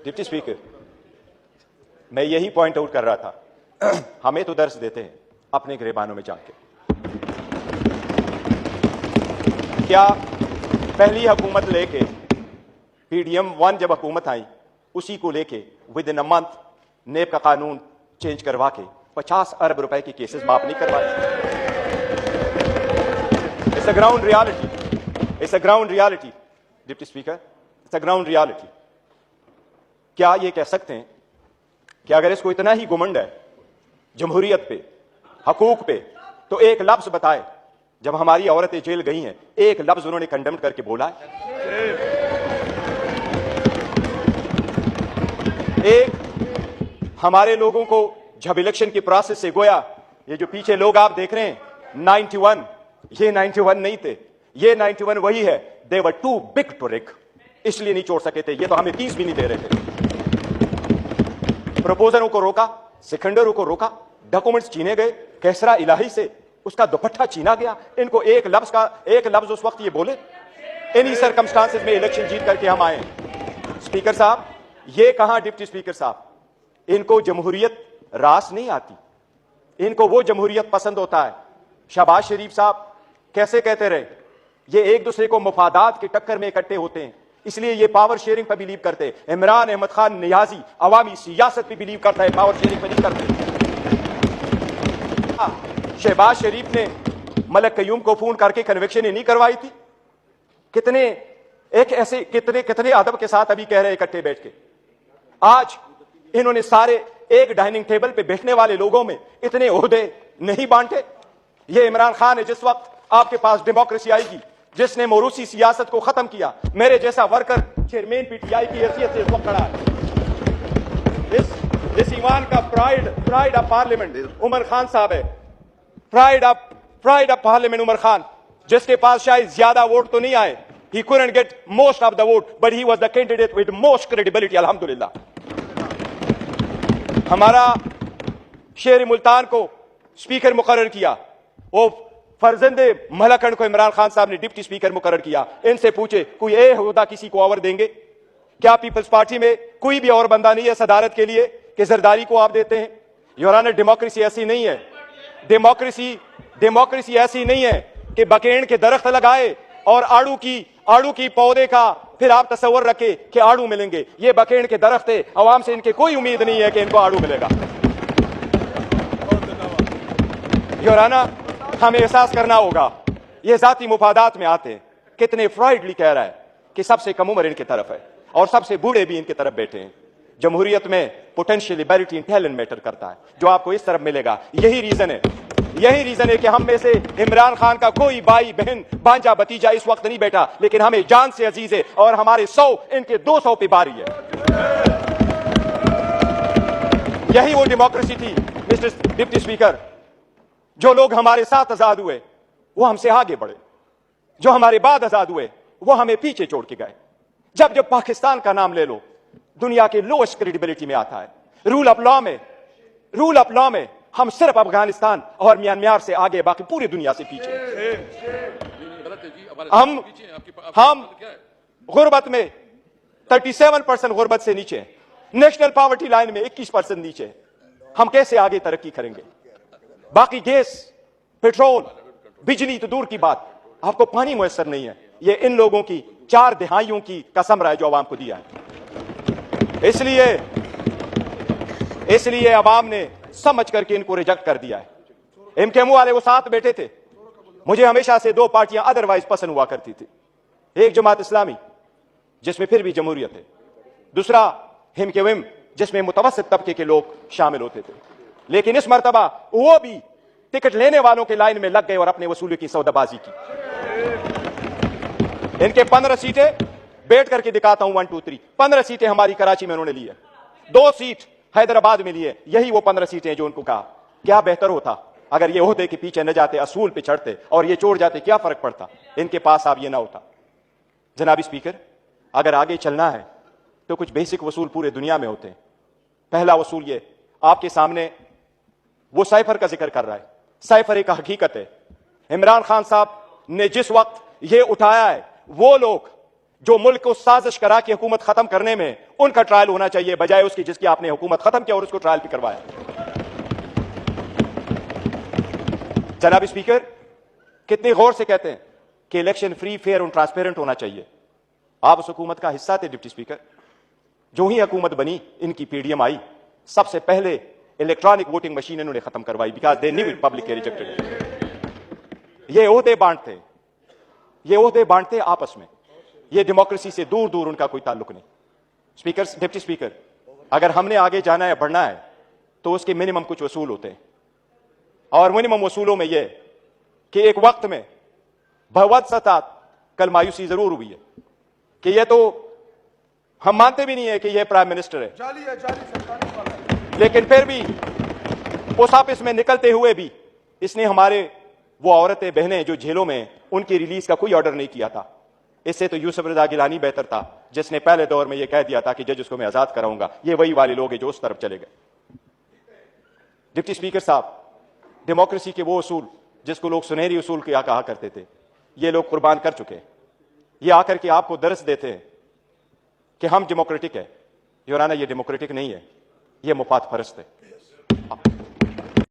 Deputy speaker, मैं यही point out कर रहा था। हमें तो दर्ज देते हैं अपने गिरबानों में जाके। क्या पहली हुकूमत लेके PDM 1 जब हुकूमत आई, उसी को लेके विद इन अ मंथ नेब का कानून चेंज करवा के 50 अरब रुपए के केसेस माफ नहीं करवाए? It's a ground reality, it's a ground reality deputy speaker, it's a ground reality. क्या ये कह सकते हैं कि अगर इसको इतना ही घुमंड है जमहूरियत पे, हकूक पे, तो एक लफ्ज बताए जब हमारी औरतें जेल गई हैं, एक लफ्ज उन्होंने कंडेम करके बोला है? एक हमारे लोगों को जब इलेक्शन की प्रोसेस से गोया, ये जो पीछे लोग आप देख रहे हैं 91, ये 91 नहीं थे, ये 91 वही है। दे वर टू बिग टू रिग, इसलिए नहीं छोड़ सके थे। ये तो हमें 30 भी नहीं दे रहे थे। प्रपोजरों को रोका, सिकंदरों को रोका, डॉक्यूमेंट्स छीने गए, कैसरा इलाही से उसका दुपट्टा छीना गया। इनको एक लफ्ज उस वक्त ये बोले, इन्हीं सरकमस्टांसेस में इलेक्शन जीत करके हम आए। स्पीकर साहब, ये कहां डिप्टी स्पीकर साहब, इनको जमहूरियत रास नहीं आती, इनको वो जमहूरियत पसंद होता है। शहबाज शरीफ साहब कैसे कहते रहे, ये एक दूसरे को मुफादात की टक्कर में इकट्ठे होते हैं, इसलिए ये पावर शेयरिंग पर बिलीव करते हैं। इमरान अहमद खान नियाजी अवामी सियासत पे बिलीव करता है, पावर शेयरिंग पर नहीं करते। शहबाज शरीफ ने मलक कयूम को फोन करके कन्वेक्शन नहीं करवाई थी? कितने अदब के साथ अभी कह रहे इकट्ठे बैठ के। आज इन्होंने सारे एक डाइनिंग टेबल पे बैठने वाले लोगों में इतने ओहदे नहीं बांटे। ये इमरान खान है, जिस वक्त आपके पास डेमोक्रेसी आएगी, जिसने मोरूसी सियासत को खत्म किया, मेरे जैसा वर्कर चेयरमैन PTI की हैसियत से इस वक्त खड़ा है। इस ईमान का pride of parliament Umar Khan साहब है। Pride of parliament Umar Khan, जिसके पास शायद ज्यादा वोट तो नहीं आए, he couldn't get most of the vote, but he was the candidate with most credibility, alhamdulillah। हमारा शेर मुल्तान को स्पीकर मुकर्रर किया, वो फर्जंदे मलकन को इमरान खान साहब ने डिप्टी स्पीकर मुकर्रर किया। इनसे पूछे कोई ए होदा किसी को और देंगे क्या? पीपल्स पार्टी में कोई भी और बंदा नहीं है सदारत के लिए कि जरदारी को आप देते हैं? योर ऑनर, डेमोक्रेसी ऐसी नहीं है। डेमोक्रेसी ऐसी नहीं है कि बकेन के दरख्त लगाए और आड़ू की पौधे का फिर आप तस्वर रखे कि आड़ू मिलेंगे। ये बकेन के दरख्त है, अवाम से इनके कोई उम्मीद नहीं है कि इनको आड़ू मिलेगा। योर ऑनर, हमें एहसास करना होगा, ये जाती मुफादात में आते हैं। कितने फ्राइडली कह रहा है कि सबसे कम उम्र इनकी तरफ है और सबसे बूढ़े भी इनकी तरफ बैठे हैं। जमहूरियत में potential ability and talent matter करता है, जो आपको इस तरफ मिलेगा। यही रीजन है कि हम में से इमरान खान का कोई भाई बहन भांजा भतीजा इस वक्त नहीं बैठा, लेकिन हमें जान से अजीज है और हमारे 100 इनके 200 पे बारी है। यही वो डेमोक्रेसी थी मिस्टर डिप्टी स्पीकर। जो लोग हमारे साथ आजाद हुए वो हमसे आगे बढ़े, जो हमारे बाद आजाद हुए वो हमें पीछे छोड़ के गए। जब पाकिस्तान का नाम ले लो, दुनिया के लोएस्ट क्रेडिबिलिटी में आता है। रूल ऑफ लॉ में हम सिर्फ अफगानिस्तान और म्यांमार से आगे, बाकी पूरी दुनिया से पीछे। हम गुर्बत में 37% गुर्बत से नीचे, नेशनल पॉवर्टी लाइन में 21% नीचे। हम कैसे आगे तरक्की करेंगे? बाकी गैस, पेट्रोल, बिजली तो दूर की बात, आपको पानी मुयसर नहीं है। ये इन लोगों की 4 दहाइयों की कसम रहा है जो अवाम को दिया है। इसलिए अवाम ने समझ करके इनको रिजेक्ट कर दिया है। MKM वाले वो साथ बैठे थे। मुझे हमेशा से 2 पार्टियां अदरवाइज पसंद हुआ करती थी। एक जमात इस्लामी, जिसमें फिर भी जमहूरियत है, दूसरा MKM, जिसमें मुतवस्सित तबके के लोग शामिल होते थे। लेकिन इस मर्तबा वो भी टिकट लेने वालों के लाइन में लग गए और अपने वसूली की सौदाबाजी की। इनके 15 सीटें, बैठ करके दिखाता हूं 1 2 3, 15 सीटें हमारी कराची में उन्होंने ली है, 2 सीट हैदराबाद में लिए। यही वो 15 सीटें जो उनको कहा क्या बेहतर होता अगर ये ओहदे के पीछे न जाते, असूल पे चढ़ते और ये छोड़ जाते, क्या फर्क पड़ता? इनके पास अब ये ना होता। जनाबी स्पीकर, अगर आगे चलना है तो कुछ बेसिक वसूल पूरे दुनिया में होते हैं। पहला वसूल ये, आपके सामने वो साइफर का जिक्र कर रहा है। साइफर एक हकीकत है। इमरान खान साहब ने जिस वक्त ये उठाया है, वो लोग जो मुल्क को साजिश करा कि हुकूमत खत्म करने में उनका ट्रायल होना चाहिए, बजाय उसकी जिसकी आपने हुकूमत खत्म किया और उसको ट्रायल भी करवाया। जनाब स्पीकर, कितने गौर से कहते हैं कि इलेक्शन फ्री, फेयर और ट्रांसपेरेंट होना चाहिए। आप उस हुकूमत का हिस्सा थे डिप्टी स्पीकर। जो ही हुकूमत बनी, इनकी पीडीएम आई, सबसे पहले इलेक्ट्रॉनिक वोटिंग मशीन इन्होंने खत्म करवाई, because they knew it public rejected. ये ओहदे बांटते आपस में, ये डेमोक्रेसी से दूर दूर उनका कोई ताल्लुक नहीं। स्पीकर, डिप्टी स्पीकर, अगर हमने आगे जाना है, बढ़ना है, तो उसके मिनिमम कुछ वसूल होते हैं, और मिनिमम वसूलों में यह कि एक वक्त में बहुत सतात कल मायूसी जरूर हुई है कि यह तो हम मानते भी नहीं है कि यह प्राइम मिनिस्टर है, लेकिन फिर भी उस ऑफिस में निकलते हुए भी इसने हमारे वो औरतें बहनें जो जेलों में, उनकी रिलीज का कोई ऑर्डर नहीं किया था। इससे तो यूसुफ रजा गिलानी बेहतर था, जिसने पहले दौर में यह कह दिया था कि जज उसको मैं आजाद कराऊंगा। ये वही वाले लोग हैं जो उस तरफ चले गए। डिप्टी स्पीकर साहब, डेमोक्रेसी के वो उसूल जिसको लोग सुनहरी उसूल क्या कहा करते थे, ये लोग कुर्बान कर चुके हैं। ये आकर के आपको दर्स देते हैं कि हम डेमोक्रेटिक है। योराना, ये डेमोक्रेटिक नहीं है, ये मुफाद परस्त है।